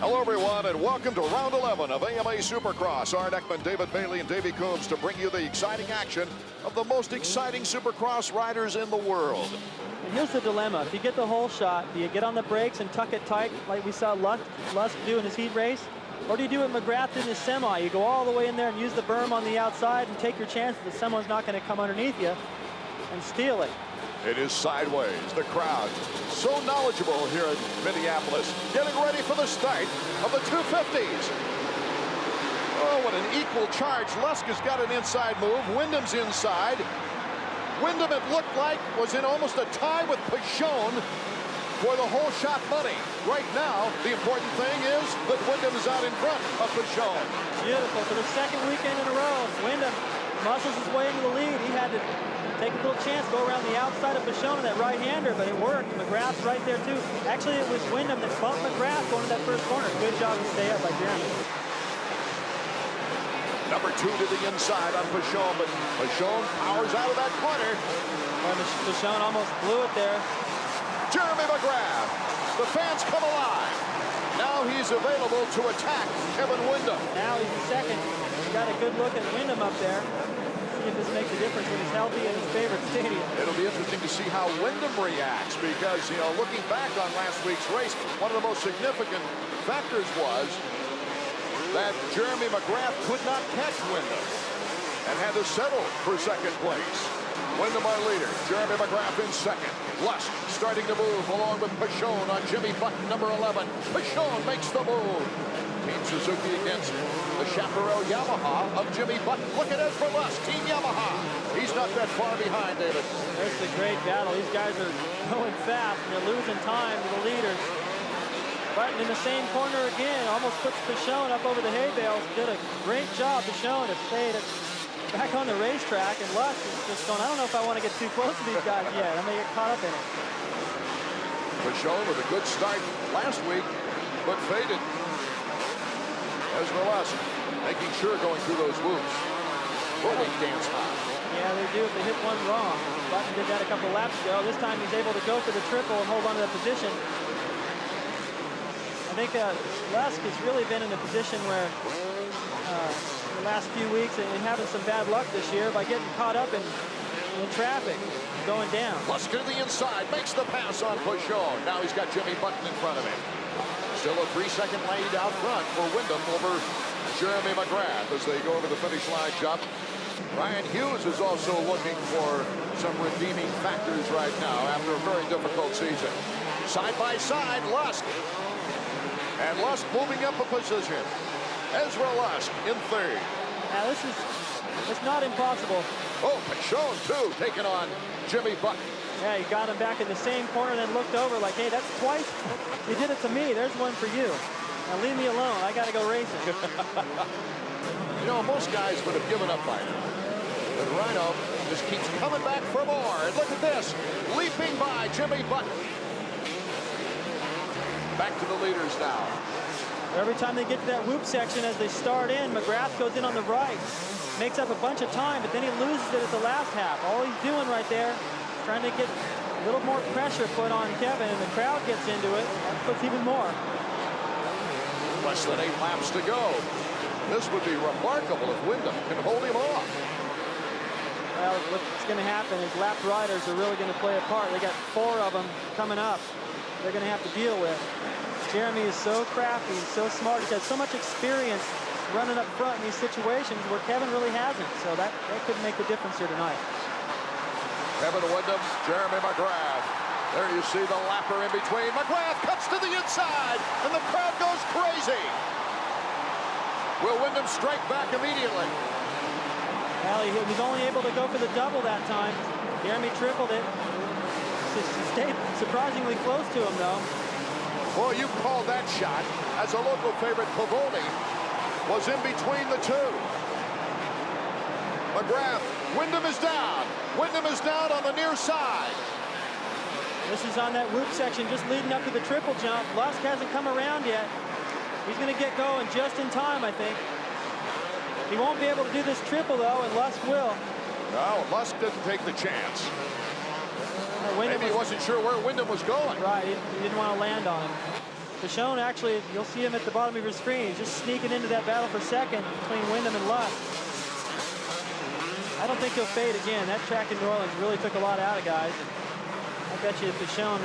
Hello, everyone, and welcome to round 11 of AMA Supercross. Art Ekman, David Bailey, and Davey Coombs to bring you the exciting action of the most exciting Supercross riders in the world. And here's the dilemma. If you get the whole shot, do you get on the brakes and tuck it tight like we saw Lusk do in his heat race? Or do you do what McGrath did in his semi? You go all the way in there and use the berm on the outside and take your chances that someone's not going to come underneath you and steal it. It is sideways. The crowd so knowledgeable here in Minneapolis, getting ready for the start of the 250s. Oh, what an equal charge. Lusk has got an inside move. Windham's inside. Windham, it looked like, was in almost a tie with Pichon for the whole shot money. Right now, the important thing is that Windham is out in front of Pichon. Beautiful. For the second weekend in a row, Windham muscles his way into the lead. He had to take a little chance, go around the outside of Pichon, that right-hander, but it worked. McGrath's right there, too. Actually, it was Windham that bumped McGrath going to that first corner. Good job to stay up by Jeremy. Number 2 to the inside on Pichon, but Pichon powers out of that corner. Pichon almost blew it there. Jeremy McGrath. The fans come alive. Now he's available to attack Kevin Windham. Now he's in second. He's got a good look at Windham up there. See if this makes a difference when he's healthy in his favorite stadium. It'll be interesting to see how Windham reacts because, you know, looking back on last week's race, one of the most significant factors was that Jeremy McGrath could not catch Windham and had to settle for second place. Windham our leader, Jeremy McGrath in second. Lusk starting to move along with Pichon on Jimmy Button, number 11. Pichon makes the move. Team Suzuki against the Chaparral Yamaha of Jimmy Button. Look at Ezra Lusk, Team Yamaha. He's not that far behind, David. There's the great battle. These guys are going fast, and they're losing time to the leaders. Button in the same corner again, almost puts Pichon up over the hay bales. Did a great job, Pichon, to stay back on the racetrack, and Lusk is just going, I don't know if I want to get too close to these guys yet. I'm going to get caught up in it. Pichon with a good start last week, but faded. Ezra Lusk making sure going through those whoops. Really dance high. Yeah, they do if they hit one wrong. Button did that a couple laps ago. This time he's able to go for the triple and hold on to that position. I think Lusk has really been in a position where the last few weeks and having some bad luck this year by getting caught up in traffic, going down. Lusk to the inside, makes the pass on Pichon. Now he's got Jimmy Button in front of him. Still a 3-second lead out front for Windham over Jeremy McGrath as they go over the finish line jump. Ryan Hughes is also looking for some redeeming factors right now after a very difficult season. Side by side, Lusk. And Lusk moving up a position. Ezra Lusk in third. Now it's not impossible. Oh, Pichon too, taking on Jimmy Button. Yeah, he got him back in the same corner, then looked over like, hey, that's twice. You did it to me. There's one for you. Now leave me alone. I got to go racing. You know, most guys would have given up by now. But Rhino just keeps coming back for more. And look at this, leaping by Jimmy Button. Back to the leaders now. Every time they get to that whoop section as they start in, McGrath goes in on the right. Makes up a bunch of time, but then he loses it at the last half. All he's doing right there, trying to get a little more pressure put on Kevin, and the crowd gets into it. That puts even more. Less than 8 laps to go. This would be remarkable if Windham can hold him off. Well, what's going to happen is lap riders are really going to play a part. They got 4 of them coming up. They're going to have to deal with. Jeremy is so crafty, so smart. He's had so much experience running up front in these situations where Kevin really hasn't. So that could make the difference here tonight. Kevin Windham, Jeremy McGrath. There you see the lapper in between. McGrath cuts to the inside, and the crowd goes crazy. Will Windham strike back immediately? Well, he was only able to go for the double that time. Jeremy tripled it. He stayed surprisingly close to him, though. Boy, you called that shot as a local favorite. Pavoni was in between the two. McGrath, Windham is down. Windham is down on the near side. This is on that whoop section just leading up to the triple jump. Lusk hasn't come around yet. He's going to get going just in time, I think. He won't be able to do this triple, though, and Lusk will. No, Lusk didn't take the chance. Maybe he wasn't sure where Windham was going. Right, he didn't want to land on him. Pichon actually, you'll see him at the bottom of your screen. He's just sneaking into that battle for second between Windham and Lusk. I don't think he'll fade again. That track in New Orleans really took a lot out of guys. I bet you Pichon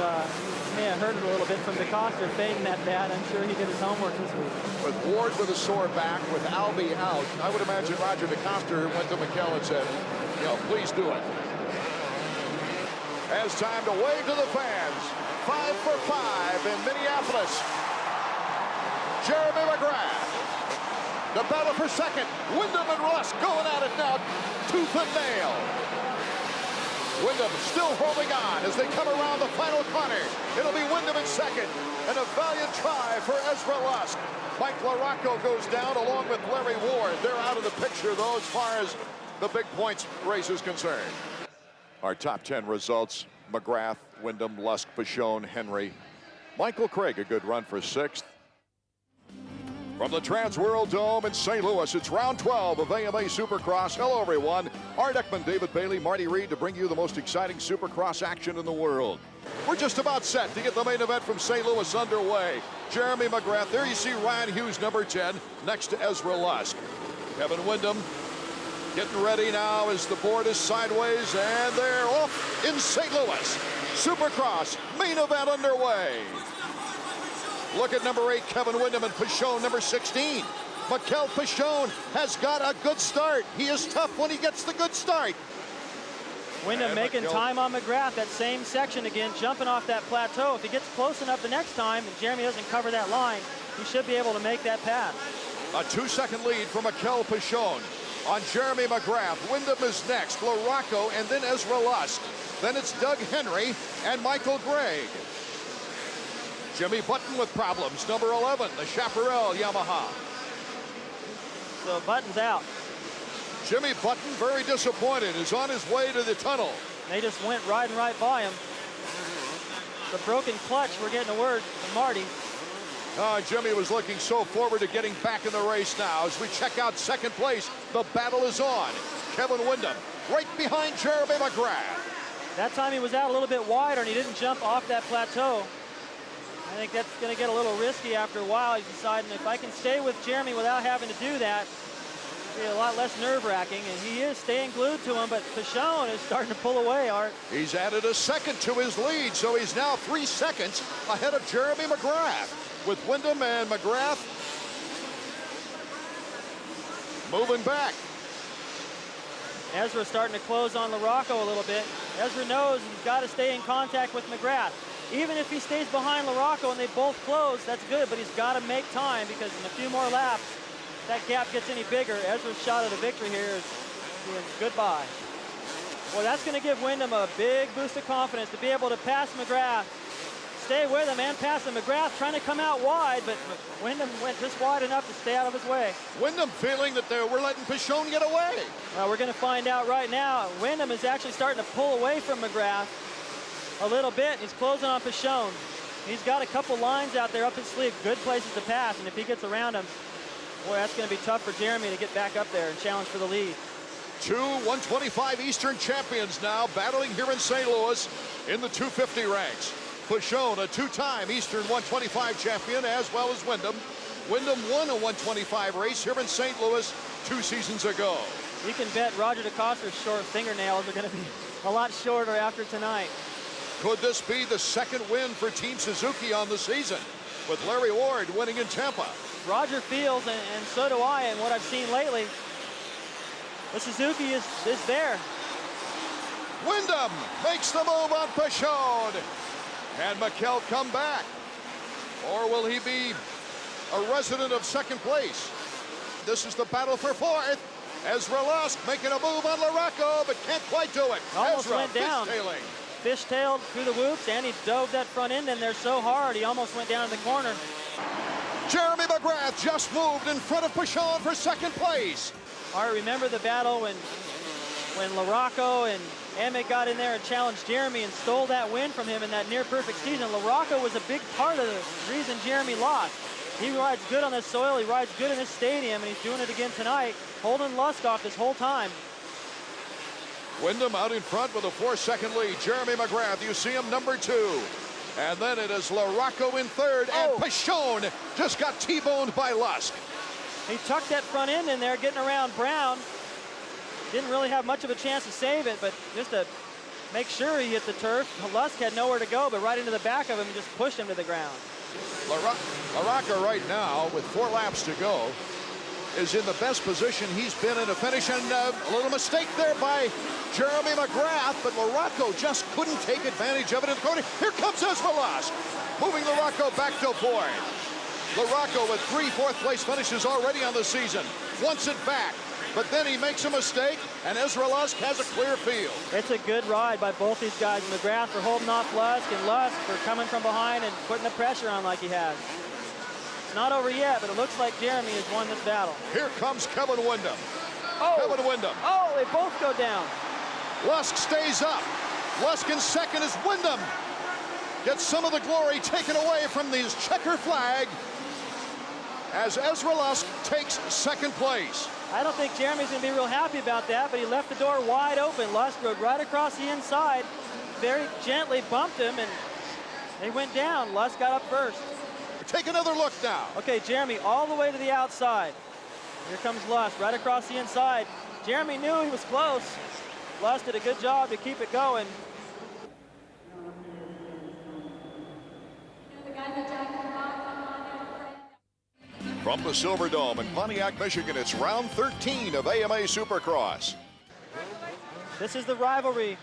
may have heard it a little bit from DeCoster fading that bad. I'm sure he did his homework this week. With Ward with a sore back, with Albie out, I would imagine Roger DeCoster went to MICKAEL and said, you know, please do it. As time to wave to the fans. 5 for 5 in Minneapolis. Jeremy McGrath. The battle for second. Windham and Lusk going at it now, tooth and nail. Windham still holding on as they come around the final corner. It'll be Windham in second, and a valiant try for Ezra Lusk. Mike Larocco goes down along with Larry Ward. They're out of the picture, though, as far as the big points race is concerned. Our top 10 results: McGrath, Windham, Lusk, Pichon, Henry. Michael Craig, a good run for 6th. From the Trans World Dome in St. Louis, it's round 12 of AMA Supercross. Hello, everyone. Art Ekman, David Bailey, Marty Reed to bring you the most exciting Supercross action in the world. We're just about set to get the main event from St. Louis underway. Jeremy McGrath, there you see Ryan Hughes, number 10, next to Ezra Lusk. Kevin Windham getting ready now as the board is sideways, and they're off in St. Louis. Supercross main event underway. Look at number 8, Kevin Windham, and Pichon, number 16. MICKAEL Pichon has got a good start. He is tough when he gets the good start. Windham and making MICKAEL time on McGrath, that same section again, jumping off that plateau. If he gets close enough the next time and Jeremy doesn't cover that line, he should be able to make that pass. A 2-second lead for MICKAEL Pichon on Jeremy McGrath. Windham is next, Larocco, and then Ezra Lusk. Then it's Doug Henry and Michael Gregg. Jimmy Button with problems, number 11, the Chaparral Yamaha. So Button's out. Jimmy Button, very disappointed, is on his way to the tunnel. They just went riding right by him. The broken clutch, we're getting a word from Marty. Jimmy was looking so forward to getting back in the race now. As we check out second place, the battle is on. Kevin Windham right behind Jeremy McGrath. That time he was out a little bit wider and he didn't jump off that plateau. I think that's going to get a little risky after a while. He's deciding if I can stay with Jeremy without having to do that, it'll be a lot less nerve-wracking, and he is staying glued to him, but Pichon is starting to pull away, Art. He's added a second to his lead, so he's now 3 seconds ahead of Jeremy McGrath. With Windham and McGrath moving back. Ezra starting to close on Larocco a little bit. Ezra knows he's got to stay in contact with McGrath. Even if he stays behind Larocco and they both close, that's good, but he's got to make time, because in a few more laps, that gap gets any bigger. Ezra's shot at the victory here is goodbye. Well, that's going to give Windham a big boost of confidence to be able to pass McGrath. Stay with him and pass him. McGrath trying to come out wide, but Windham went just wide enough to stay out of his way. Windham feeling that we're letting Pichon get away. Well, we're going to find out right now. Windham is actually starting to pull away from McGrath a little bit. He's closing on Pichon. He's got a couple lines out there up his sleeve, good places to pass, and if he gets around him, boy, that's going to be tough for Jeremy to get back up there and challenge for the lead. 2 125 Eastern champions now battling here in St. Louis in the 250 ranks. Pichon, a 2-time Eastern 125 champion, as well as Windham. Windham won a 125 race here in St. Louis 2 seasons ago. You can bet Roger DeCoster's short fingernails are going to be a lot shorter after tonight. Could this be the second win for Team Suzuki on the season, with Larry Ward winning in Tampa? Roger feels, and so do I, and what I've seen lately, the Suzuki is there. Windham makes the move on Pichon. And MICKAEL come back? Or will he be a resident of second place? This is the battle for 4th. Ezra Lusk making a move on Larocco, but can't quite do it. Almost Ezra went down. Fishtailed through the whoops, and he dove that front end in there so hard, he almost went down in the corner. Jeremy McGrath just moved in front of Pichon for second place. All right, remember the battle when Larocco and Emmett got in there and challenged Jeremy and stole that win from him in that near-perfect season. Larocco was a big part of the reason Jeremy lost. He rides good on this soil, he rides good in this stadium, and he's doing it again tonight, holding Lusk off this whole time. Windham out in front with a 4-second lead. Jeremy McGrath, you see him, number 2. And then it is Larocco in third, and Pichon just got T-boned by Lusk. He tucked that front end in there, getting around Brown. Didn't really have much of a chance to save it, but just to make sure he hit the turf. Lusk had nowhere to go, but right into the back of him and just pushed him to the ground. Larocco right now, with 4 laps to go, is in the best position he's been in a finish, and a little mistake there by Jeremy McGrath, but Larocco just couldn't take advantage of it in the corner. Here comes Ezra Lusk, moving Larocco back to 4th. Larocco with 3 fourth-place finishes already on the season. Wants it back, but then he makes a mistake, and Ezra Lusk has a clear field. It's a good ride by both these guys. McGrath for holding off Lusk, and Lusk for coming from behind and putting the pressure on like he has. It's not over yet, but it looks like Jeremy has won this battle. Here comes Kevin Windham. Kevin Windham. Oh, they both go down. Lusk stays up. Lusk in second as Windham gets some of the glory taken away from his checker flag as Ezra Lusk takes second place. I don't think Jeremy's going to be real happy about that, but he left the door wide open. Lusk rode right across the inside, very gently bumped him, and they went down. Lusk got up first. Take another look now. Okay, Jeremy all the way to the outside. Here comes Lusk right across the inside. Jeremy knew he was close. Lusk did a good job to keep it going. From the Silver Dome in Pontiac, Michigan, it's round 13 of AMA Supercross. This is the rivalry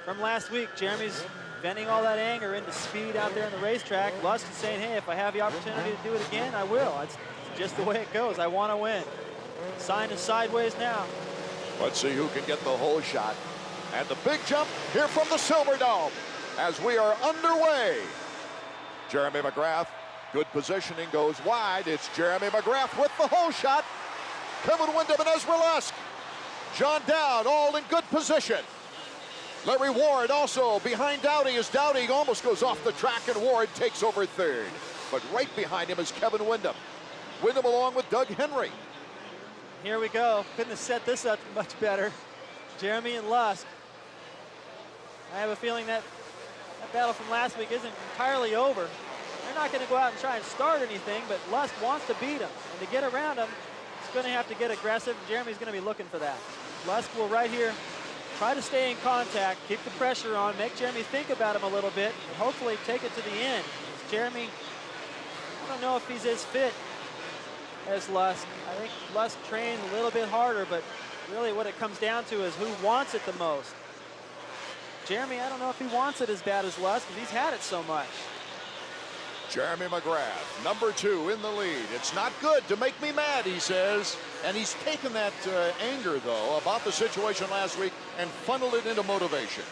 from last week. Jeremy's venting all that anger into speed out there on the racetrack. Lusk is saying, hey, if I have the opportunity to do it again, I will. It's just the way it goes. I want to win. Sign is sideways now. Let's see who can get the whole shot. And the big jump here from the Silver Dome as we are underway. Jeremy McGrath, good positioning, goes wide. It's Jeremy McGrath with the whole shot. Kevin Windham and Ezra Lusk. John Dowd all in good position. Larry Ward also behind Dowdy as Dowdy almost goes off the track and Ward takes over third. But right behind him is Kevin Windham. Windham along with Doug Henry. Here we go. Couldn't have set this up much better. Jeremy and Lusk. I have a feeling that battle from last week isn't entirely over. They're not going to go out and try and start anything, but Lusk wants to beat him. And to get around him, he's going to have to get aggressive. Jeremy's going to be looking for that. Lusk will right here try to stay in contact, keep the pressure on, make Jeremy think about him a little bit, and hopefully take it to the end. Jeremy, I don't know if he's as fit as Lusk. I think Lusk trained a little bit harder, but really what it comes down to is who wants it the most. Jeremy, I don't know if he wants it as bad as Lusk, because he's had it so much. Jeremy McGrath, number 2 in the lead. It's not good to make me mad, he says. And he's taken that anger, though, about the situation last week and funneled it into motivation.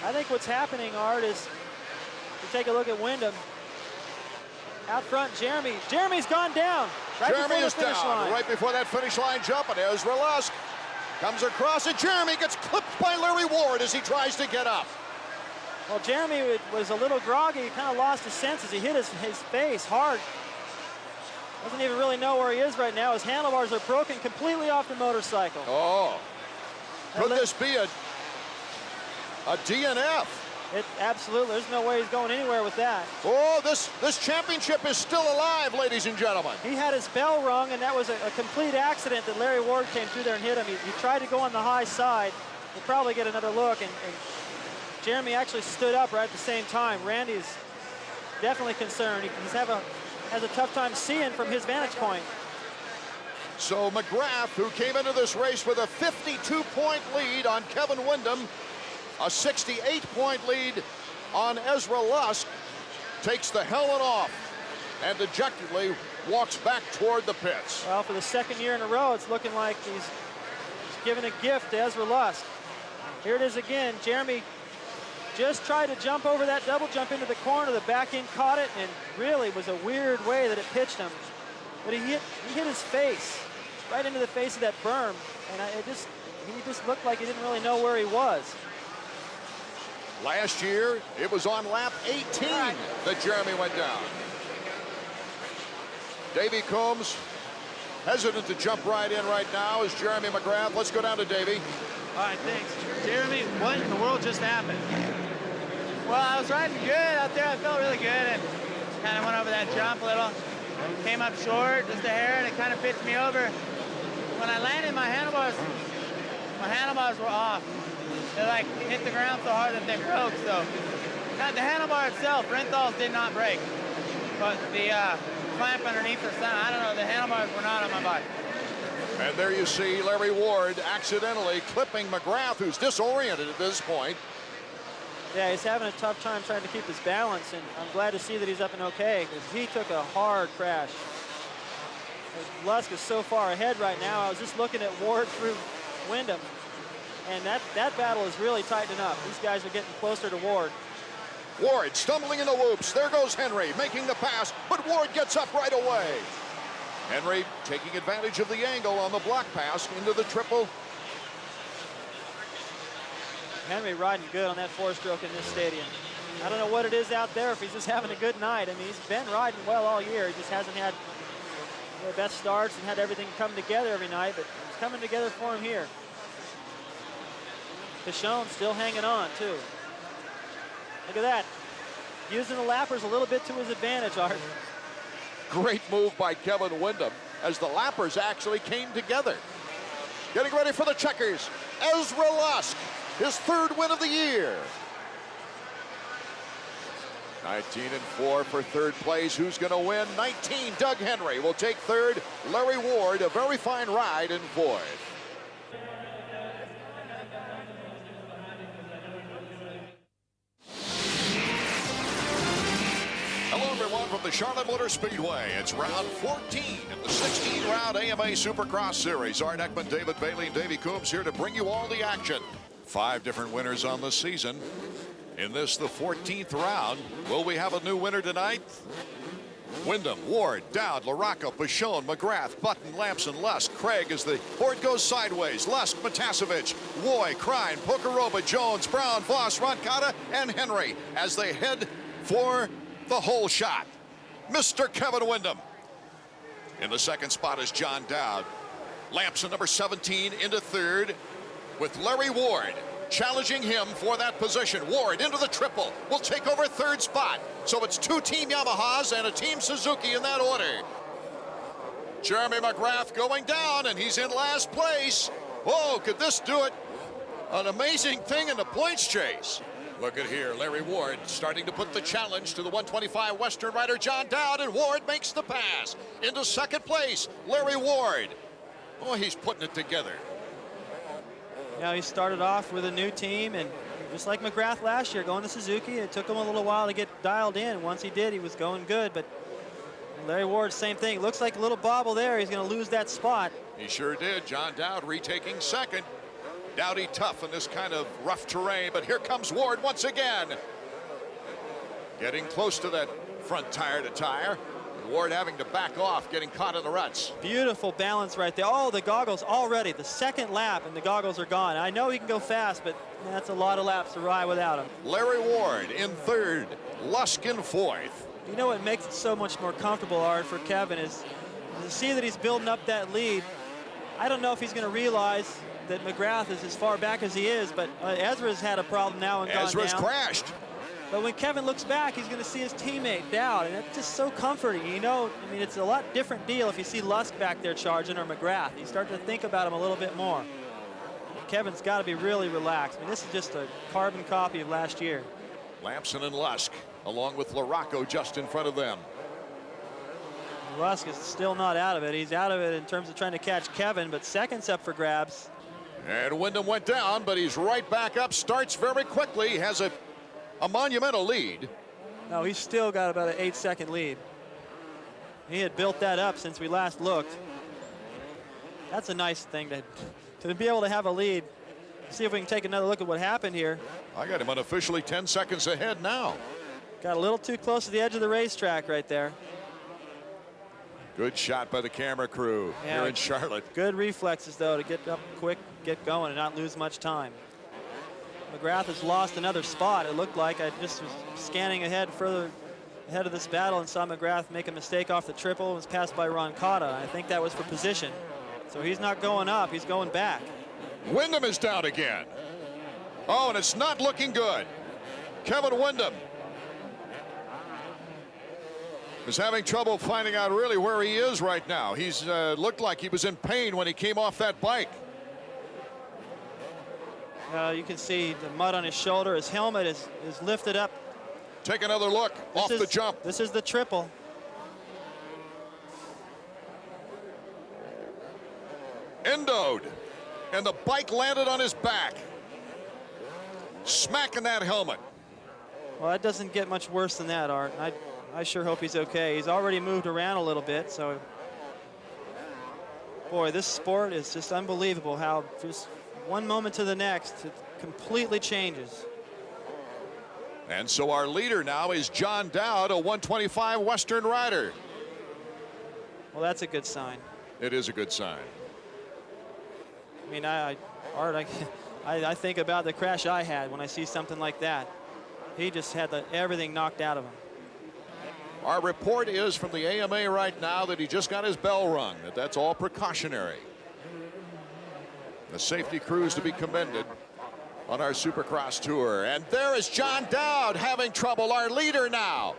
I think what's happening, Art, is to take a look at Windham. Out front, Jeremy's gone down. Right Jeremy is before the finish down line. right before that finish line jump, and Ezra Lusk comes across, and Jeremy gets clipped by Larry Ward as he tries to get up. Well, Jeremy was a little groggy. He kind of lost his senses. He hit his face hard. Doesn't even really know where he is right now. His handlebars are broken completely off the motorcycle. Oh. Could this be a DNF? Absolutely. There's no way he's going anywhere with that. Oh, this championship is still alive, ladies and gentlemen. He had his bell rung, and that was a complete accident that Larry Ward came through there and hit him. He tried to go on the high side. We'll probably get another look, and Jeremy actually stood up right at the same time. Randy's definitely concerned. He has a tough time seeing from his vantage point. So McGrath, who came into this race with a 52-point lead on Kevin Windham, a 68-point lead on Ezra Lusk, takes the helmet off and dejectedly walks back toward the pits. Well, for the second year in a row, it's looking like he's giving a gift to Ezra Lusk. Here it is again. Jeremy just tried to jump over that double jump into the corner. The back end caught it, and really was a weird way that it pitched him. But he hit his face right into the face of that berm, and he just looked like he didn't really know where he was. Last year, it was on lap 18 that Jeremy went down. Davey Combs, hesitant to jump right in right now, is Jeremy McGrath. Let's go down to Davey. All right, thanks. Jeremy, what in the world just happened? Well, I was riding good out there. I felt really good and kind of went over that jump a little. Came up short, just a hair, and it kind of pitched me over. When I landed, my handlebars were off. They like hit the ground so hard that they broke. So the handlebar itself, Renthals did not break, but the clamp underneath the sun, I don't know, the handlebars were not on my bike. And there you see Larry Ward accidentally clipping McGrath, who's disoriented at this point. Yeah, he's having a tough time trying to keep his balance, and I'm glad to see that he's up and okay, because he took a hard crash. Lusk is so far ahead right now. I was just looking at Ward through Windham, and that battle is really tightening up. These guys are getting closer to Ward. Ward stumbling in the whoops. There goes Henry making the pass, but Ward gets up right away. Henry taking advantage of the angle on the block pass into the triple. Henry riding good on that four-stroke in this stadium. I don't know what it is out there, if he's just having a good night. I mean, he's been riding well all year. He just hasn't had the best starts and had everything come together every night, but it's coming together for him here. Pichon still hanging on, too. Look at that. Using the lappers a little bit to his advantage, Art. Great move by Kevin Windham as the lappers actually came together. Getting ready for the checkers, Ezra Lusk, his third win of the year. 19-4 for third place. Who's going to win? 19, Doug Henry will take third. Larry Ward, a very fine ride in fourth. Hello, everyone, from the Charlotte Motor Speedway. It's round 14 of the 16-round AMA Supercross Series. Art Eckman, David Bailey, and Davey Coombs here to bring you all the action. 5 different winners on the season. In this, the 14th round, will we have a new winner tonight? Windham, Ward, Dowd, Larocco, Pichon, McGrath, Button, Lamson, Lusk, Craig as the board goes sideways. Lusk, Matasevich, Woy, Krein, Pocaroba, Jones, Brown, Voss, Roncada, and Henry as they head for the whole shot. Mr. Kevin Windham. In the second spot is John Dowd. Lamson, number 17, into third, with Larry Ward challenging him for that position. Ward into the triple, will take over third spot. So it's 2 Team Yamahas and a Team Suzuki in that order. Jeremy McGrath going down, and he's in last place. Oh, could this do it? An amazing thing in the points chase. Look at here, Larry Ward starting to put the challenge to the 125 Western rider John Dowd, and Ward makes the pass. Into second place, Larry Ward. Oh, he's putting it together. Now he started off with a new team, and just like McGrath last year, going to Suzuki, it took him a little while to get dialed in. Once he did, he was going good, but Larry Ward, same thing. Looks like a little bobble there. He's going to lose that spot. He sure did. John Dowd retaking second. Dowdy tough in this kind of rough terrain, but here comes Ward once again. Getting close to that front tire to tire. Ward having to back off, getting caught in the ruts. Beautiful balance right there. Oh, the goggles already. The second lap, and the goggles are gone. I know he can go fast, but that's a lot of laps to ride without him. Larry Ward in third, Lusk in fourth. You know what makes it so much more comfortable, Art, for Kevin is to see that he's building up that lead. I don't know if he's going to realize that McGrath is as far back as he is, but Ezra's had a problem now and gone down. Ezra's crashed. But when Kevin looks back, he's going to see his teammate Dowd, and it's just so comforting. You know, I mean, it's a lot different deal if you see Lusk back there charging or McGrath. You start to think about him a little bit more. Kevin's got to be really relaxed. I mean, this is just a carbon copy of last year. Lamson and Lusk, along with Larocco just in front of them. Lusk is still not out of it. He's out of it in terms of trying to catch Kevin, but second's up for grabs. And Windham went down, but he's right back up, starts very quickly, has a monumental lead. No, he's still got about an 8-second lead. He had built that up since we last looked. That's a nice thing to be able to have a lead. See if we can take another look at what happened here. I got him unofficially 10 seconds ahead now. Got a little too close to the edge of the racetrack right there. Good shot by the camera crew here in Charlotte. Good reflexes, though, to get up quick, get going, and not lose much time. McGrath has lost another spot. It looked like I just was scanning ahead further ahead of this battle and saw McGrath make a mistake off the triple and was passed by Roncada. I think that was for position. So he's not going up, he's going back. Windham is down again. Oh, and it's not looking good. Kevin Windham is having trouble finding out really where he is right now. He's looked like he was in pain when he came off that bike. You can see the mud on his shoulder. His helmet is lifted up. Take another look off the jump. This is the triple. Endoed, and the bike landed on his back, smacking that helmet. Well, that doesn't get much worse than that, Art. I sure hope he's okay. He's already moved around a little bit, so boy, this sport is just unbelievable how just one moment to the next it completely changes. And so our leader now is John Dowd, a 125 Western rider. Well, that's a good sign. It is a good sign. I mean, Art, I think about the crash I had when I see something like that. He just had everything knocked out of him. Our report is from the AMA right now that he just got his bell rung, that's all precautionary. The safety crews to be commended on our Supercross tour. And there is John Dowd having trouble, our leader now.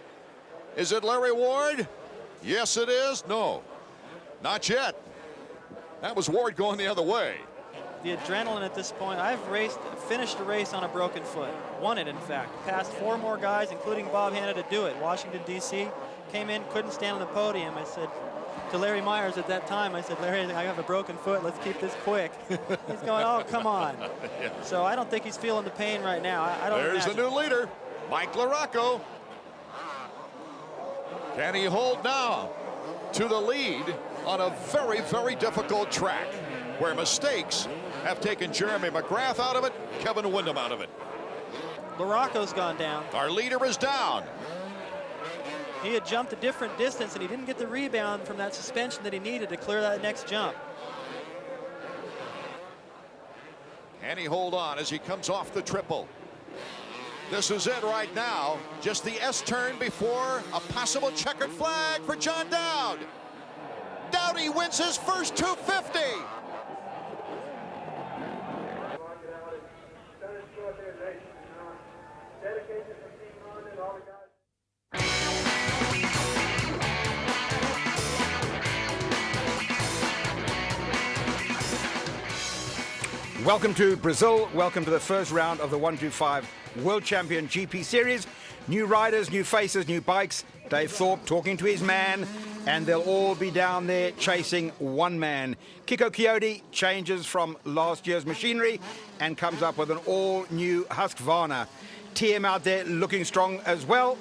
Is it Larry Ward? Yes, it is. No, not yet. That was Ward going the other way. The adrenaline at this point. I've finished a race on a broken foot. Won it, in fact. Passed 4 more guys, including Bob Hanna, to do it. Washington, D.C. Came in, couldn't stand on the podium. I said to Larry Myers at that time, I said, Larry, I have a broken foot. Let's keep this quick. He's going, oh, come on. Yeah. So I don't think he's feeling the pain right now. I don't There's imagine. the new leader, Mike Larocco. Can he hold now to the lead on a very, very difficult track where mistakes have taken Jeremy McGrath out of it, Kevin Windham out of it. Larocco's gone down. Our leader is down. He had jumped a different distance, and he didn't get the rebound from that suspension that he needed to clear that next jump. Can he hold on as he comes off the triple? This is it right now. Just the S-turn before a possible checkered flag for John Dowd. Dowdy wins his first 250. Welcome to Brazil. Welcome to the first round of the 125 World Champion GP Series. New riders, new faces, new bikes. Dave Thorpe talking to his man, and they'll all be down there chasing one man. Kiko Coyote changes from last year's machinery and comes up with an all-new Husqvarna. TM out there looking strong as well.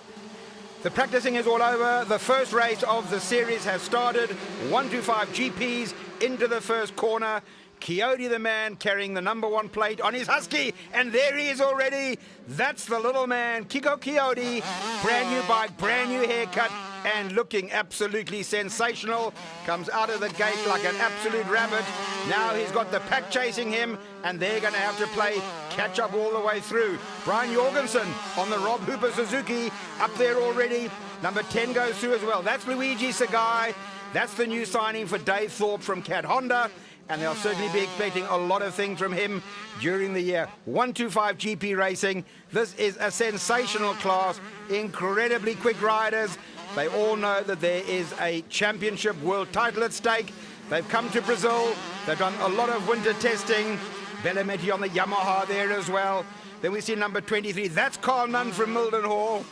The practicing is all over. The first race of the series has started. 125 GPs into the first corner. Coyote the man carrying the #1 plate on his Husky, and there he is already. That's the little man, Kiko Coyote. Brand new bike, brand new haircut, and looking absolutely sensational. Comes out of the gate like an absolute rabbit. Now he's got the pack chasing him, and they're going to have to play catch up all the way through. Brian Jorgensen on the Rob Hooper Suzuki up there already. Number 10 goes through as well. That's Luigi Sagai. That's the new signing for Dave Thorpe from Cat Honda. And they'll certainly be expecting a lot of things from him during the year. 125 GP racing. This is a sensational class. Incredibly quick riders. They all know that there is a championship world title at stake. They've come to Brazil. They've done a lot of winter testing. Bellamenti on the Yamaha there as well. Then we see number 23. That's Carl Nunn from Mildenhall.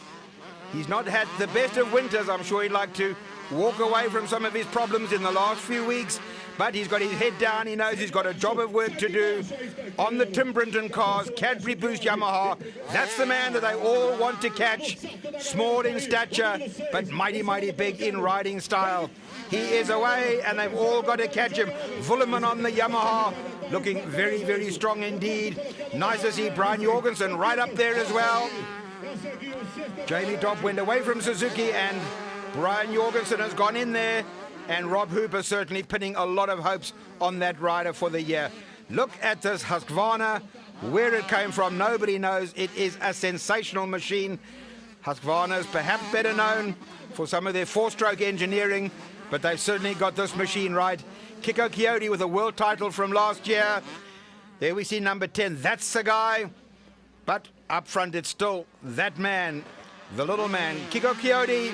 He's not had the best of winters. I'm sure he'd like to walk away from some of his problems in the last few weeks. But he's got his head down. He knows he's got a job of work to do on the Tim Brinton cars, Cadbury Boost Yamaha. That's the man that they all want to catch. Small in stature, but mighty, mighty big in riding style. He is away, and they've all got to catch him. Willeman on the Yamaha, looking very, very strong indeed. Nice to see Brian Jorgensen right up there as well. Jamie Dobb went away from Suzuki, and Brian Jorgensen has gone in there. And Rob Hooper certainly pinning a lot of hopes on that rider for the year. Look at this Husqvarna. Where it came from, nobody knows. It is a sensational machine. Husqvarna is perhaps better known for some of their four-stroke engineering, but they've certainly got this machine right. Kiko Coyote with a world title from last year. There we see number 10. That's the guy. But Up front, it's still that man, the little man, Kiko Coyote.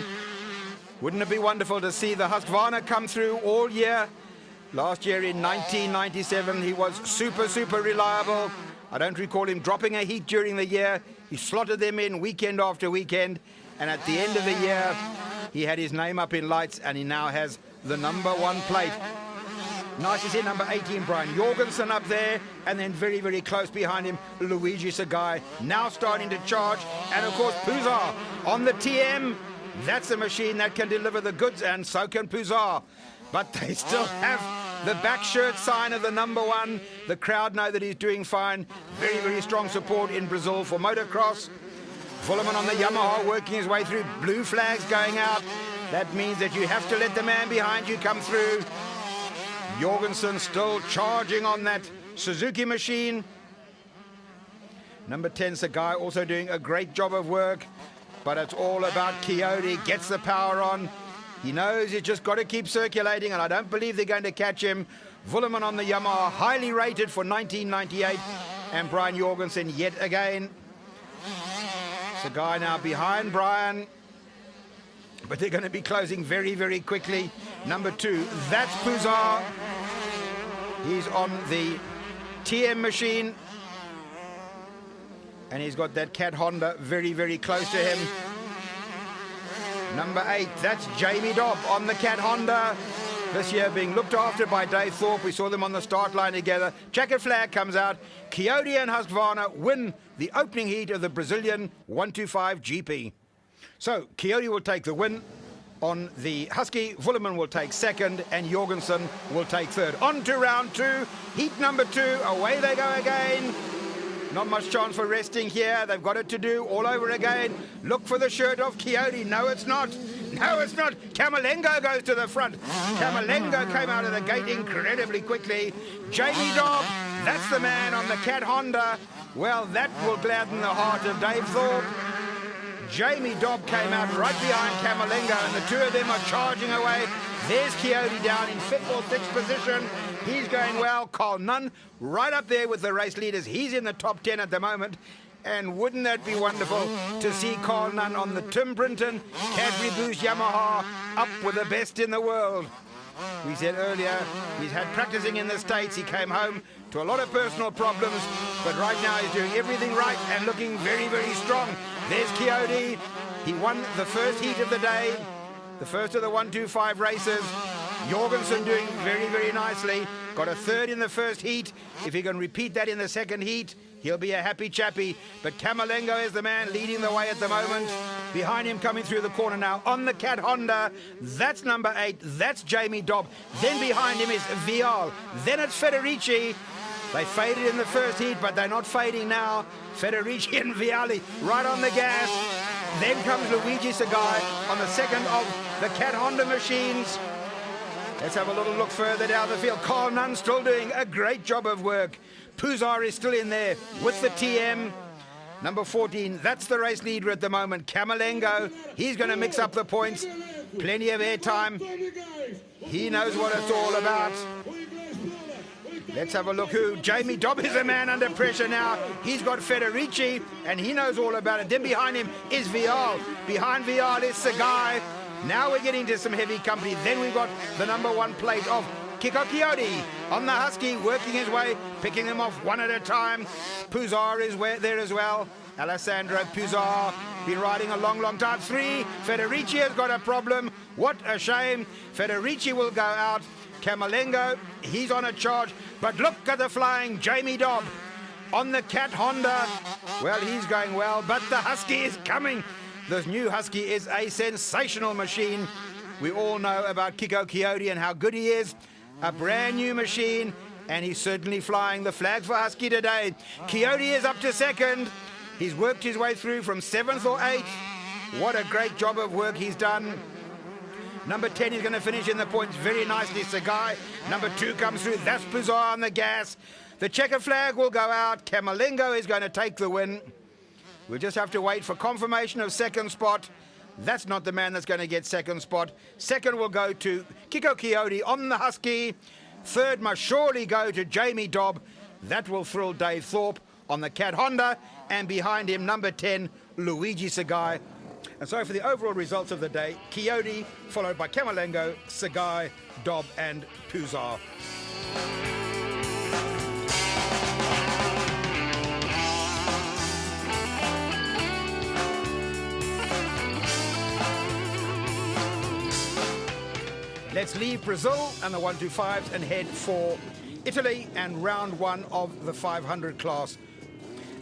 Wouldn't it be wonderful to see the Husqvarna come through all year? Last year in 1997, he was super reliable. I don't recall him dropping a heat during the year. He slotted them in weekend after weekend. And at the end of the year, he had his name up in lights, and he now has the #1 plate. Nice to see number 18, Brian Jorgensen, up there. And then very close behind him, Luigi Sagai, now starting to charge. And of course, Puzar on the TM. That's a machine that can deliver the goods, and so can Puzar. But they still have the back shirt sign of the #1. The crowd know that he's doing fine. Very strong support in Brazil for motocross. Fullerman on the Yamaha working his way through. Blue flags going out. That means that you have to let the man behind you come through. Jorgensen still charging on that Suzuki machine. Number 10, Sagai, also doing a great job of work. But it's all about Coyote. Gets the power on. He knows he's just got to keep circulating, and I don't believe they're going to catch him. Willeman on the Yamaha, highly rated for 1998. And Brian Jorgensen yet again. Sagai now behind Brian. But they're going to be closing very quickly. Number 2, that's Puzar. He's on the TM machine. And he's got that Cat Honda very close to him. Number 8, that's Jamie Dobb on the Cat Honda. This year being looked after by Dave Thorpe. We saw them on the start line together. Checkered flag comes out. Coyote and Husqvarna win the opening heat of the Brazilian 125 GP. So Coyote will take the win on the Husky. Willeman will take second, and Jorgensen will take third. On to round 2, heat number 2. Away they go again. Not much chance for resting here. They've got it to do all over again. Look for the shirt of Coyote. No, it's not. No, it's not. Camerlengo goes to the front. Camerlengo came out of the gate incredibly quickly. Jamie Dobb, that's the man on the Cat Honda. Well, that will gladden the heart of Dave Thorpe. Jamie Dobb came out right behind Camerlengo, and the two of them are charging away. There's Coyote down in 5th or 6th position. He's going well. Carl Nunn right up there with the race leaders. He's in the top 10 at the moment. And wouldn't that be wonderful to see Carl Nunn on the Tim Brinton Cadbury Boost Yamaha up with the best in the world. We said earlier, he's had practicing in the States. He came home to a lot of personal problems, but right now he's doing everything right and looking very strong. There's Coyote. He won the first heat of the day, the first of the 125 races. Jorgensen doing very nicely. Got a third in the first heat. If he can repeat that in the second heat, he'll be a happy chappy. But Camerlengo is the man leading the way at the moment. Behind him coming through the corner now on the Cat Honda. That's number 8. That's Jamie Dobb. Then behind him is Vial. Then it's Federici. They faded in the first heat, but they're not fading now. Federici and Viali right on the gas. Then comes Luigi Sagai on the second of the Cat Honda machines. Let's have a little look further down the field. Carl Nunn still doing a great job of work. Puzar is still in there with the TM. Number 14, that's the race leader at the moment, Camerlengo. He's going to mix up the points. Plenty of airtime. He knows what it's all about. Let's have a look who. Jamie Dobb is a man under pressure now. He's got Federici, and he knows all about it. Then behind him is Vial. Behind Vial is Sagai. Now we're getting to some heavy company. Then we've got the number 1 plate of Kiko Coyote on the Husky, working his way, picking them off one at a time. Puzar is there as well. Alessandro Puzar, been riding a long time. 3, Federici has got a problem. What a shame. Federici will go out. Camerlengo, he's on a charge. But look at the flying Jamie Dobb on the Cat Honda. Well, he's going well, but the Husky is coming. This new Husky is a sensational machine. We all know about Kiko Coyote and how good he is. A brand new machine, and he's certainly flying the flag for Husky today. Coyote is up to second. He's worked his way through from 7th or 8th. What a great job of work he's done. Number 10 is going to finish in the points very nicely, Sagai. Number 2 comes through. That's Puzar on the gas. The checker flag will go out. Camerlengo is going to take the win. We'll just have to wait for confirmation of second spot. That's not the man that's going to get second spot. Second will go to Kiko Coyote on the Husky. Third must surely go to Jamie Dobb. That will thrill Dave Thorpe on the Cat Honda. and behind him, number 10, Luigi Sagai. And so for the overall results of the day, Coyote, followed by Camerlengo, Sagai, Dobb, and Puzar. Let's leave Brazil and the 125s and head for Italy and round one of the 500 class.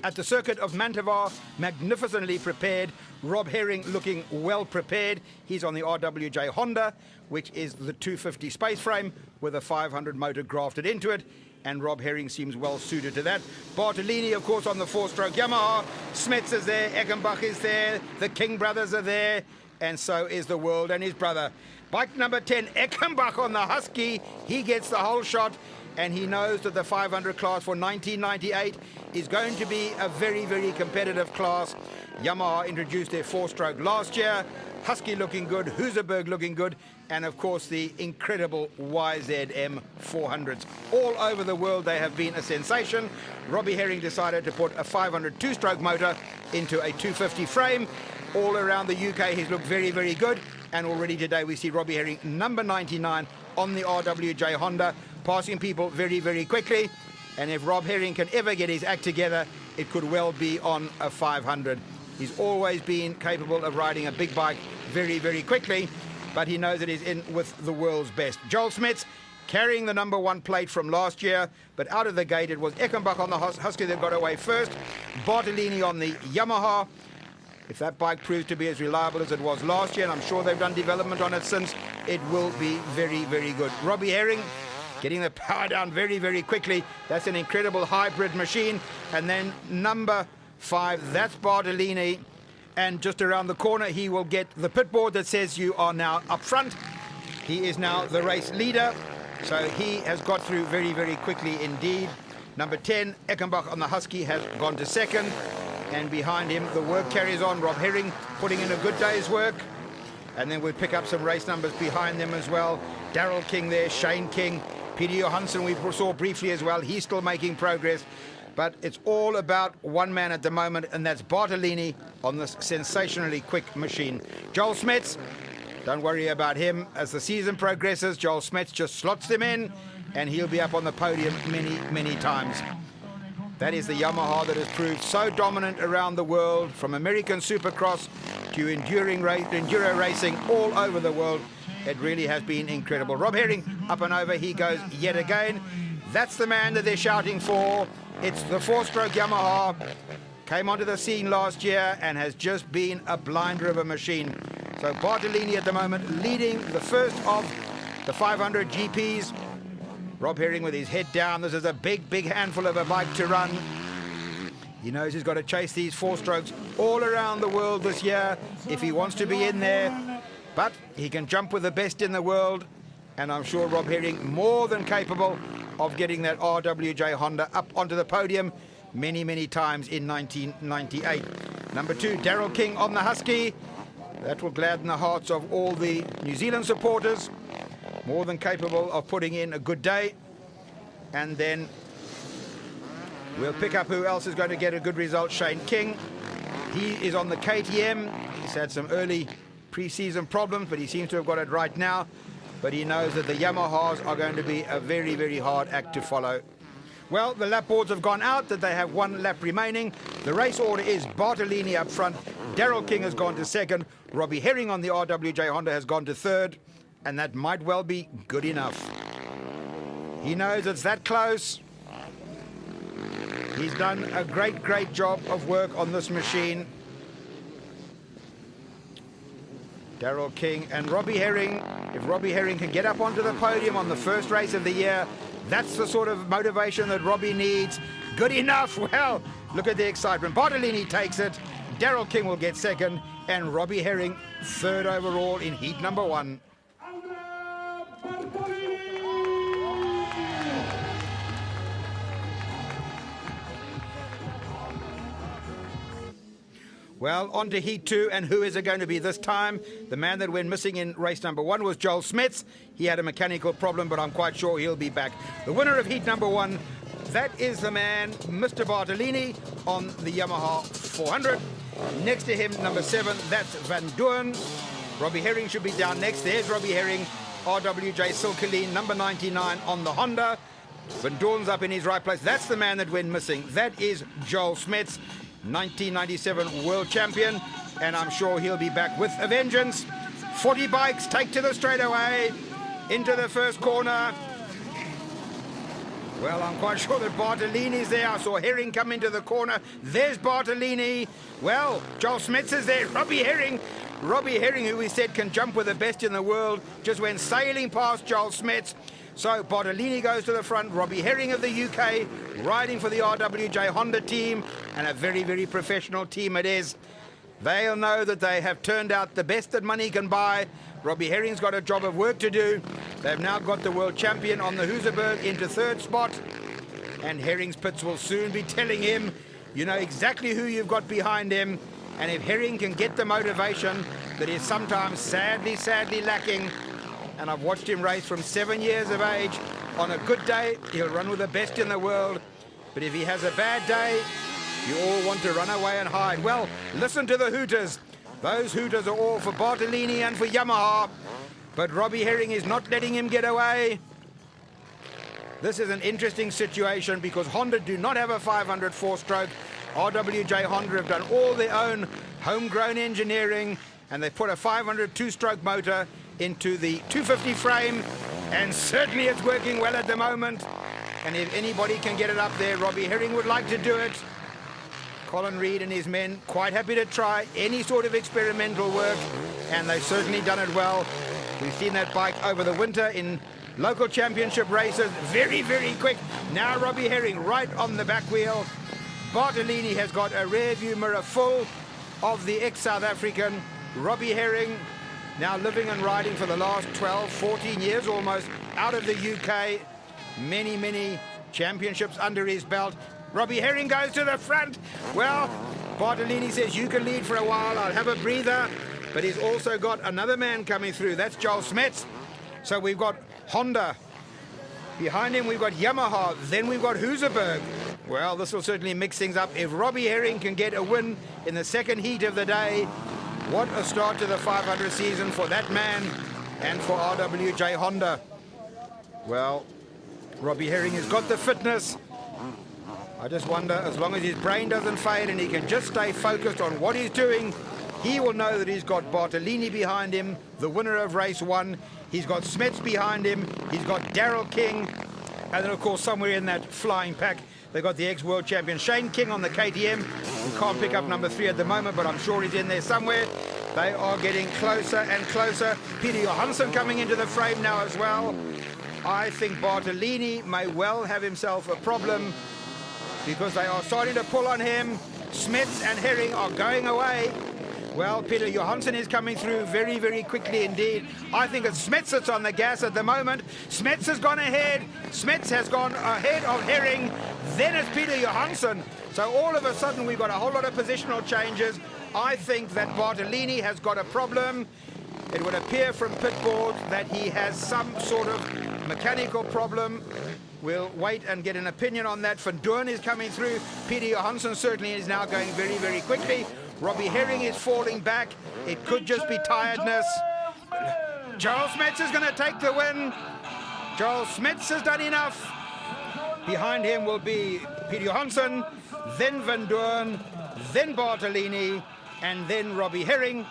At the circuit of Mantova, magnificently prepared, Rob Herring looking well prepared. He's on the RWJ Honda, which is the 250 space frame with a 500 motor grafted into it, and Rob Herring seems well suited to that. Bartolini, of course, on the four-stroke Yamaha. Smets is there, Eckenbach is there, the King brothers are there, and so is the world and his brother. Bike number 10, Eckenbach on the Husky. He gets the whole shot, and he knows that the 500 class for 1998 is going to be a very, very competitive class. Yamaha introduced their four-stroke last year. Husky looking good, Husaberg looking good, and of course the incredible YZM 400s. All over the world they have been a sensation. Robbie Herring decided to put a 500 two-stroke motor into a 250 frame. All around the UK he's looked very, very good, and already today we see Robbie Herring number 99 on the RWJ Honda, passing people very, very quickly. And if Rob Herring can ever get his act together, it could well be on a 500. He's always been capable of riding a big bike very, very quickly, but he knows that he's in with the world's best. Joel Smets carrying the number one plate from last year, but out of the gate it was Eckenbach on the Husky that got away first, Bartolini on the Yamaha. If that bike proves to be as reliable as it was last year, and I'm sure they've done development on it since, it will be very, very good. Robbie Herring getting the power down very, very quickly. That's an incredible hybrid machine. And then number 5, that's Bartolini. And just around the corner, he will get the pit board that says you are now up front. He is now the race leader. So he has got through very, very quickly indeed. Number 10, Eckenbach on the Husky, has gone to second. And behind him, the work carries on. Rob Herring putting in a good day's work. And then we'll pick up some race numbers behind them as well. Daryl King there, Shane King, Peter Johansson we saw briefly as well. He's still making progress. But it's all about one man at the moment, and that's Bartolini on this sensationally quick machine. Joel Smets, don't worry about him. As the season progresses, Joel Smets just slots them in, and he'll be up on the podium many, many times. That is the Yamaha that has proved so dominant around the world, from American Supercross to enduro racing all over the world. It really has been incredible. Rob Herring up and over, he goes yet again. That's the man that they're shouting for. It's the four-stroke Yamaha. Came onto the scene last year and has just been a blinder of a machine. So Bartolini at the moment leading the first of the 500 GPs. Rob Herring with his head down. This is a big, big handful of a bike to run. He knows he's got to chase these four strokes all around the world this year if he wants to be in there. But he can jump with the best in the world, and I'm sure Rob Herring more than capable of getting that RWJ Honda up onto the podium many, many times in 1998. Number 2, Daryl King on the Husky. That will gladden the hearts of all the New Zealand supporters. More than capable of putting in a good day. And then we'll pick up who else is going to get a good result. Shane King. He is on the KTM. He's had some early pre-season problems, but he seems to have got it right now. But he knows that the Yamahas are going to be a very, very hard act to follow. Well, the lap boards have gone out, that they have one lap remaining. The race order is Bartolini up front. Daryl King has gone to second. Robbie Herring on the RWJ Honda has gone to third. And that might well be good enough. He knows it's that close. He's done a great, great job of work on this machine. Daryl King and Robbie Herring. If Robbie Herring can get up onto the podium on the first race of the year, that's the sort of motivation that Robbie needs. Good enough. Well, look at the excitement. Bartolini takes it. Daryl King will get second. And Robbie Herring third overall in heat number 1. Well, on to heat 2, and who is it going to be this time? The man that went missing in race number 1 was Joel Smets. He had a mechanical problem, but I'm quite sure he'll be back. The winner of heat number 1, that is the man, Mr. Bartolini, on the Yamaha 400. Next to him, number 7, that's Van Doorn. Robbie Herring should be down next. There's Robbie Herring, RWJ Silkeleen, number 99 on the Honda. Van Doorn's up in his right place. That's the man that went missing. That is Joel Smets, 1997 world champion, and I'm sure he'll be back with a vengeance. 40 bikes take to the straightaway, into the first corner. Well, I'm quite sure that Bartolini's there. I saw Herring come into the corner. There's Bartolini. Well, Joel Smets is there. Robbie Herring, who we said can jump with the best in the world, just went sailing past Joel Smets. So Bartolini goes to the front. Robbie Herring of the UK, riding for the RWJ Honda team, and a very, very professional team it is. They'll know that they have turned out the best that money can buy. Robbie Herring's got a job of work to do. They've now got the world champion on the Husaberg into third spot. And Herring's pits will soon be telling him, you know exactly who you've got behind him. And if Herring can get the motivation that is sometimes sadly lacking, and I've watched him race from 7 years of age, on a good day, he'll run with the best in the world. But if he has a bad day, you all want to run away and hide. Well, listen to the hooters. Those hooters are all for Bartolini and for Yamaha. But Robbie Herring is not letting him get away. This is an interesting situation because Honda do not have a 500 four-stroke. RWJ Honda have done all their own homegrown engineering, and they've put a 500 two-stroke motor into the 250 frame, and certainly it's working well at the moment. And if anybody can get it up there, Robbie Herring would like to do it. Colin Reid and his men quite happy to try any sort of experimental work, and they've certainly done it well. We've seen that bike over the winter in local championship races. Very, very quick. Now Robbie Herring right on the back wheel. Bartolini has got a rear view mirror full of the ex-South African. Robbie Herring now living and riding for the last 12, 14 years almost out of the UK. Many, many championships under his belt. Robbie Herring goes to the front. Well, Bartolini says, you can lead for a while, I'll have a breather. But he's also got another man coming through. That's Joel Smets. So we've got Honda. Behind him, we've got Yamaha. Then we've got Husaberg. Well, this will certainly mix things up. If Robbie Herring can get a win in the second heat of the day, what a start to the 500 season for that man and for RWJ Honda. Well, Robbie Herring has got the fitness. I just wonder, as long as his brain doesn't fade and he can just stay focused on what he's doing, he will know that he's got Bartolini behind him, the winner of race 1. He's got Smets behind him. He's got Daryl King. And then, of course, somewhere in that flying pack, they've got the ex-world champion Shane King on the KTM. We can't pick up number 3 at the moment, but I'm sure he's in there somewhere. They are getting closer and closer. Peter Johansson coming into the frame now as well. I think Bartolini may well have himself a problem because they are starting to pull on him. Smets and Herring are going away. Well, Peter Johansson is coming through very, very quickly indeed. I think it's Smets that's on the gas at the moment. Smets has gone ahead. Smets has gone ahead of Herring. Then it's Peter Johansson. So all of a sudden we've got a whole lot of positional changes. I think that Bartolini has got a problem. It would appear from pit board that he has some sort of mechanical problem. We'll wait and get an opinion on that. Van Doorn is coming through. Peter Johansson certainly is now going very, very quickly. Robbie Herring is falling back. It could just be tiredness. Joel Smets is going to take the win. Joel Smets has done enough. Behind him will be Peter Johansson, then Van Doorn, then Bartolini, and then Robbie Herring.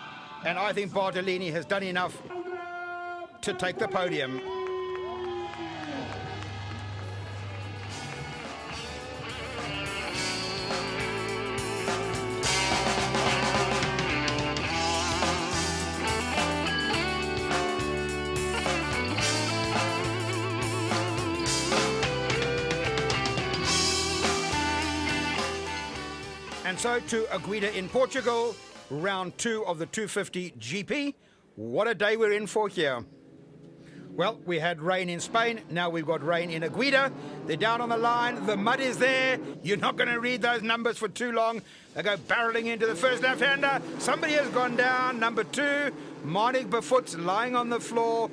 And I think Bartolini has done enough to take the podium. And so to Agueda in Portugal, round 2 of the 250 GP. What a day we're in for here. Well, we had rain in Spain. Now we've got rain in Agueda. They're down on the line. The mud is there. You're not going to read those numbers for too long. They go barreling into the first left-hander. Somebody has gone down. Number 2, Marnik Befut's lying on the floor.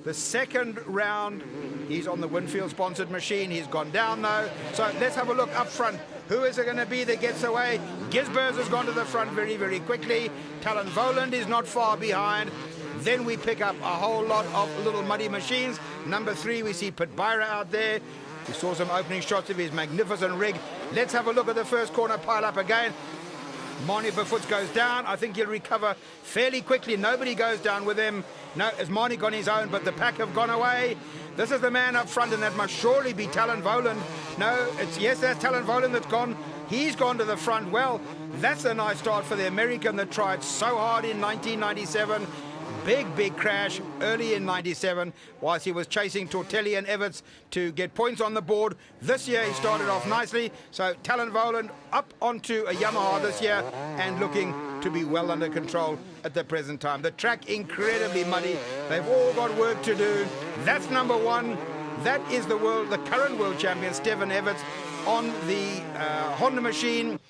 The second round He's on the Winfield-sponsored machine. He's gone down, though. So let's have a look up front. Who is it going to be that gets away? Gisbers has gone to the front very, very quickly. Talon Voland is not far behind. Then we pick up a whole lot of little muddy machines. Number 3, we see Pit Byra out there. We saw some opening shots of his magnificent rig. Let's have a look at the first corner pile up again. Marnie Befoots goes down. I think he'll recover fairly quickly. Nobody goes down with him. No, it's Marnie gone his own, but the pack have gone away. This is the man up front, and that must surely be Talon Voland. No, yes, that's Talon Voland that's gone. He's gone to the front. Well, that's a nice start for the American that tried so hard in 1997. Big crash early in 97 whilst he was chasing Tortelli and Everts to get points on the board. This year he started off nicely, so Talon Voland up onto a Yamaha this year and looking to be well under control at the present time. The track incredibly muddy. They've all got work to do. That's number 1. That is the current world champion, Stefan Everts, on the Honda machine,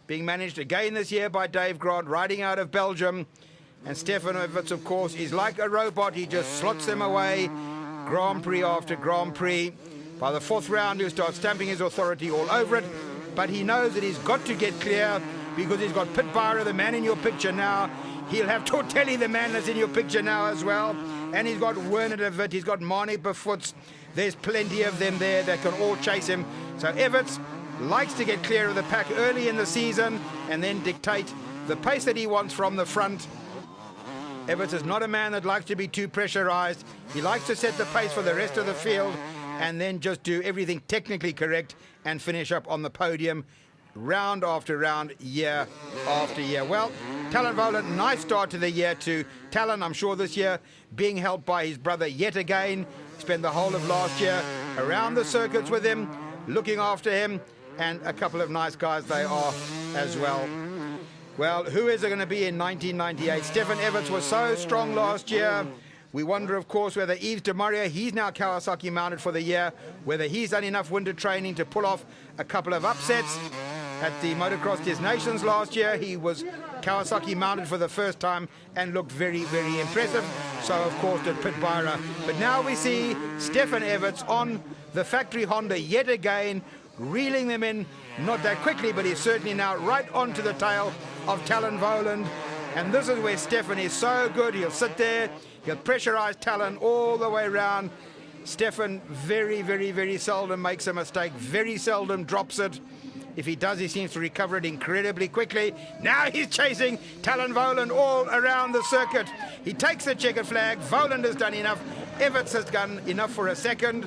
being managed again this year by Dave Grant, riding out of Belgium. And Stefan Everts, of course, is like a robot. He just slots them away, Grand Prix after Grand Prix. By the 4th round, he'll start stamping his authority all over it. But he knows that he's got to get clear because he's got Pit Byra, the man in your picture now. He'll have Tortelli, the man that's in your picture now as well. And he's got Werner de Wit. He's got Marnie Befoots. There's plenty of them there that can all chase him. So Everts likes to get clear of the pack early in the season and then dictate the pace that he wants from the front. Everts is not a man that likes to be too pressurized. He likes to set the pace for the rest of the field and then just do everything technically correct and finish up on the podium round after round, year after year. Well, Talon Voland, nice start to the year to Talon. I'm sure this year being helped by his brother yet again. Spent the whole of last year around the circuits with him, looking after him, and a couple of nice guys they are as well. Well, who is it going to be in 1998? Stefan Everts was so strong last year. We wonder, of course, whether Yves de Maria, he's now Kawasaki mounted for the year, whether he's done enough winter training to pull off a couple of upsets. At the Motocross Des Nations last year, he was Kawasaki mounted for the first time and looked very, very impressive. So, of course, did Pit Byra. But now we see Stefan Everts on the factory Honda yet again, reeling them in, not that quickly, but he's certainly now right onto the tail of Talon Voland. And this is where Stefan is so good. He'll sit there, he'll pressurize Talon all the way around. Stefan very, very, very seldom makes a mistake, very seldom drops it. If he does, he seems to recover it incredibly quickly. Now he's chasing Talon Voland all around the circuit. He takes the checkered flag. Voland has done enough. Everts has done enough for a second,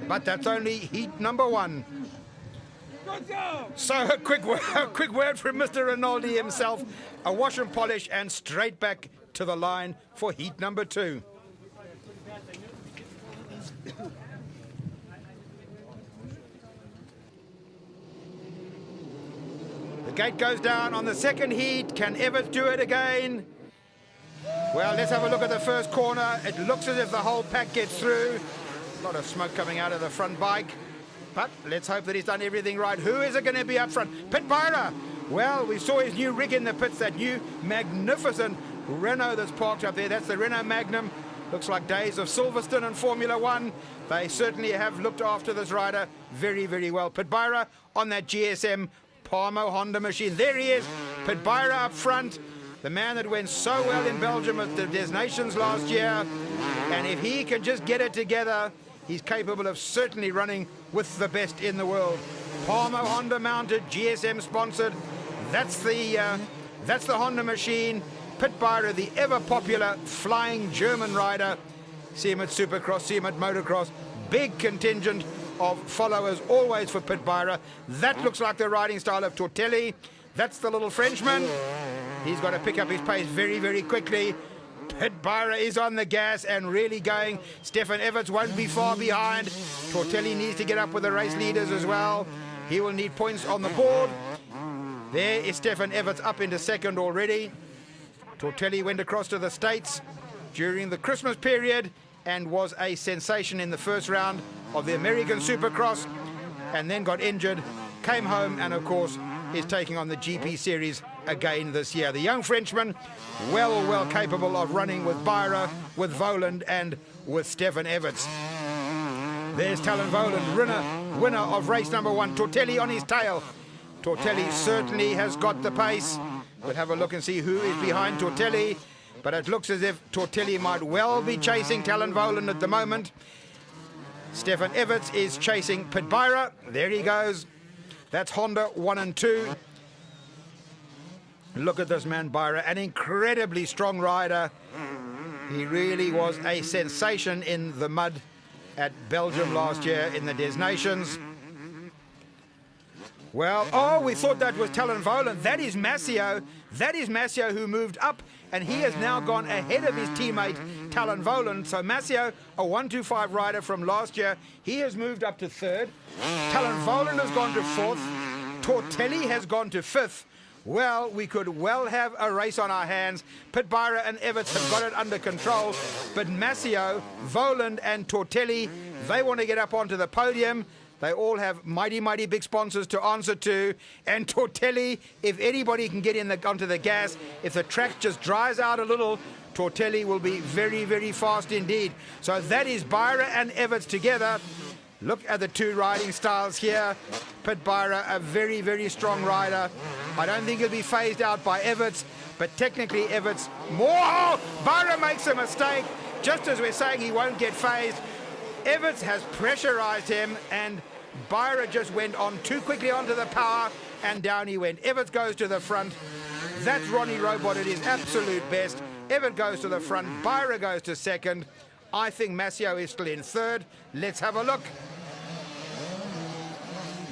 but that's only heat number 1. So a quick word from Mr. Rinaldi himself. A wash and polish and straight back to the line for heat number 2. The gate goes down on the second heat. Can Everts do it again? Well, let's have a look at the first corner. It looks as if the whole pack gets through. A lot of smoke coming out of the front bike. But let's hope that he's done everything right. Who is it going to be up front? Pit Byra. Well, we saw his new rig in the pits, that new magnificent Renault that's parked up there. That's the Renault Magnum. Looks like days of Silverstone and Formula One. They certainly have looked after this rider very, very well. Pit Byra on that GSM Parmo Honda machine. There he is. Pit Byra up front. The man that went so well in Belgium at the Des Nations last year. And if he can just get it together, he's capable of certainly running with the best in the world. Parmo Honda mounted, GSM sponsored. That's the Honda machine. Pit Byra, the ever popular flying German rider. See him at Supercross, see him at Motocross. Big contingent of followers always for Pit Byra. That looks like the riding style of Tortelli. That's the little Frenchman. He's got to pick up his pace very, very quickly. Pit Byra is on the gas and really going. Stefan Everts won't be far behind. Tortelli needs to get up with the race leaders as well. He will need points on the board. There is Stefan Everts up into second already. Tortelli went across to the States during the Christmas period and was a sensation in the first round of the American Supercross and then got injured, came home, and of course is taking on the GP Series again this year. The young Frenchman, well capable of running with Byra, with Voland, and with Stefan Everts. There's Talon Voland, winner of race number 1. Tortelli on his tail. Tortelli certainly has got the pace. We'll have a look and see who is behind Tortelli. But it looks as if Tortelli might well be chasing Talon Voland at the moment. Stefan Everts is chasing Pitbyra. There he goes. That's Honda 1 and 2. Look at this man, Byra, an incredibly strong rider. He really was a sensation in the mud at Belgium last year in the Des Nations. Well, oh, we thought that was Talon Voland. That is Mascio. That is Mascio who moved up, and he has now gone ahead of his teammate, Talon Voland. So Mascio, a 125 rider from last year, he has moved up to 3rd. Talon Voland has gone to 4th. Tortelli has gone to 5th. Well, we could well have a race on our hands. Pitbyra and Everts have got it under control, but Mascio, Voland and Tortelli, they want to get up onto the podium. They all have mighty, mighty big sponsors to answer to. And Tortelli, if anybody can get onto the gas, if the track just dries out a little, Tortelli will be very, very fast indeed. So that is Byra and Everts together. Look at the two riding styles here. Pitbyra, a very, very strong rider. I don't think he'll be phased out by Everts, but technically Everts more. Oh, Byra makes a mistake. Just as we're saying he won't get phased, Everts has pressurized him, and Byra just went on too quickly onto the power, and down he went. Everts goes to the front. That's Ronnie Robot at his absolute best. Everts goes to the front. Byra goes to 2nd. I think Mascio is still in 3rd. Let's have a look.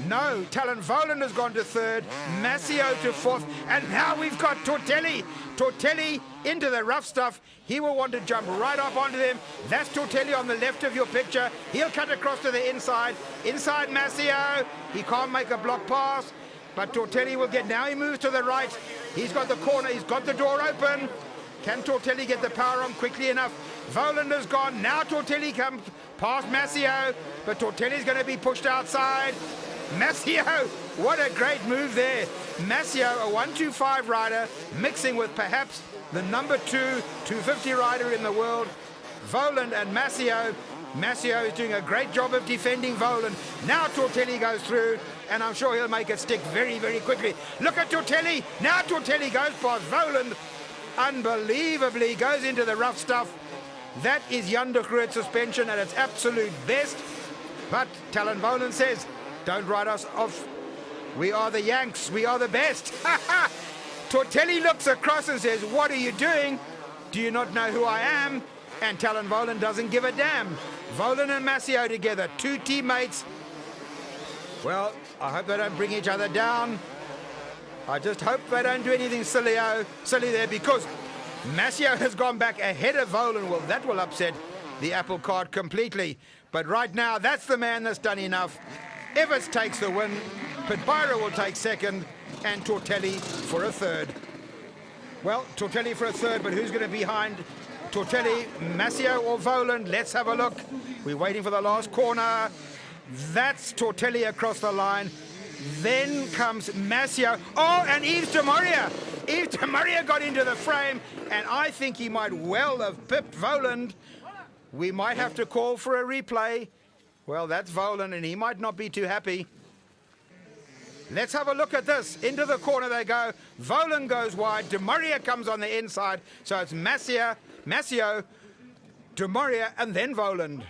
No, Talon Voland has gone to 3rd, Mascio to 4th, and now we've got Tortelli. Tortelli into the rough stuff. He will want to jump right up onto them. That's Tortelli on the left of your picture. He'll cut across to the inside. Inside Mascio. He can't make a block pass, but Tortelli will get, now he moves to the right. He's got the corner, he's got the door open. Can Tortelli get the power on quickly enough? Voland has gone. Now Tortelli comes past Mascio, but Tortelli's going to be pushed outside. Mascio, what a great move there. Mascio, a 125 rider, mixing with perhaps the number 2 250 rider in the world. Voland and Mascio. Mascio is doing a great job of defending Voland. Now Tortelli goes through, and I'm sure he'll make it stick very, very quickly. Look at Tortelli. Now Tortelli goes past Voland. Unbelievably goes into the rough stuff. That is Yandegrud suspension at its absolute best. But Talon Voland says, don't write us off. We are the Yanks. We are the best. Tortelli looks across and says, what are you doing? Do you not know who I am? And Talon Voland doesn't give a damn. Voland and Mascio together, 2 teammates. Well, I hope they don't bring each other down. I just hope they don't do anything silly there, because Mascio has gone back ahead of Voland. Well, that will upset the apple cart completely. But right now, that's the man that's done enough. Everts takes the win. Pitbyra will take 2nd, and Tortelli for a 3rd. Well, Tortelli for a 3rd, but who's going to be behind Tortelli, Mascio or Voland? Let's have a look. We're waiting for the last corner. That's Tortelli across the line. Then comes Mascio. Oh, and Yves de Maria. Yves de Maria got into the frame, and I think he might well have pipped Voland. We might have to call for a replay. Well, that's Voland, and he might not be too happy. Let's have a look at this. Into the corner they go. Voland goes wide. De Maria comes on the inside. So it's Mascio, De Maria, and then Voland.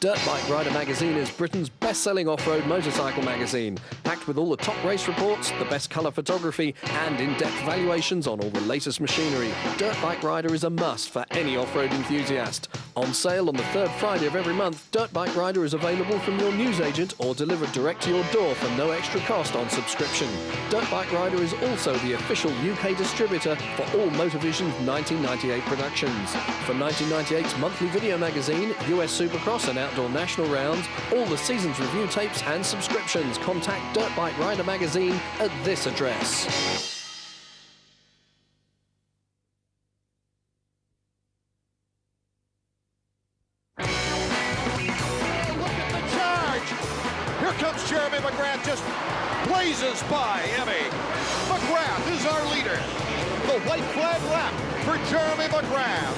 Dirt Bike Rider magazine is Britain's best-selling off-road motorcycle magazine, packed with all the top race reports, the best colour photography, and in-depth valuations on all the latest machinery. Dirt Bike Rider is a must for any off-road enthusiast. On sale on the third Friday of every month, Dirt Bike Rider is available from your newsagent or delivered direct to your door for no extra cost on subscription. Dirt Bike Rider is also the official UK distributor for all Motovision's 1998 productions. For 1998's monthly video magazine, US Supercross and Outdoor National Rounds, all the season's review tapes and subscriptions, contact Dirt Bike Rider magazine at this address. Here comes Jeremy McGrath, just blazes by Emmy. McGrath is our leader. The white flag lap for Jeremy McGrath.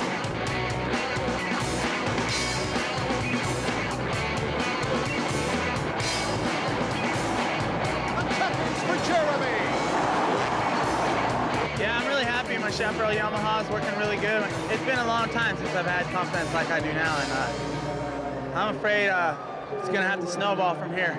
The checkers for Jeremy. Yeah, I'm really happy. My Chaparral Yamaha is working really good. It's been a long time since I've had confidence like I do now, and I'm afraid it's going to have to snowball from here.